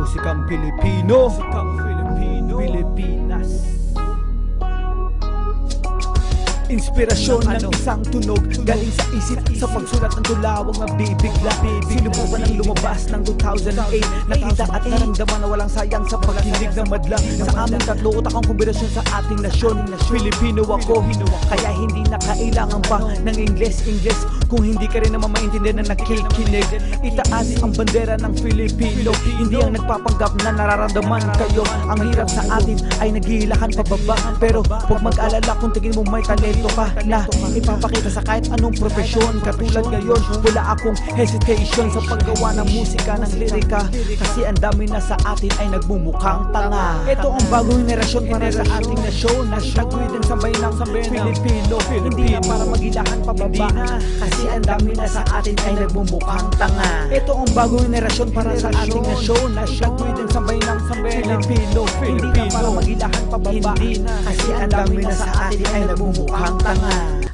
Musikang Pilipino, Pilipinas. Inspirasyon ng isang tunog galing sa isip, sa pagsulat ng tulawang mabibigla. Sinubukan ng lumabas ng 2008. Nakita at naramdaman na walang sayang sa pagkinig na madla. Sa aming tatlo, utak ang kombinasyon sa ating nasyon. Pilipino ako, kaya hindi na kailangan pa ng Ingles. Kung hindi ka rin naman maintindihan na nakikinig, itaas ang bandera ng Filipino. Hindi ang nagpapanggap na nararamdaman kayo. Ang hirap sa atin ay naghihilakan pababa. Pero huwag mag-alala kung tingin mo may talento ka na ipapakita sa kahit anong profesyon. Katulad ngayon, wala akong hesitation sa paggawa ng musika, ng lirika, kasi ang dami na sa atin ay nagmumukhang tanga. Ito ang bagong henerasyon para sa ating nasyon, na itaguyod ang sabay ng Pilipino. Hindi na para maghilahan pababa, kasi ang dami na sa atin ay nagmumukhang tanga. Ito ang bagong henerasyon para sa ating nasyon, na itaguyod ang sabay ng Pilipino. Hindi na para maghilahan pababa, kasi ang dami na sa atin ay nagmumukhang tanga.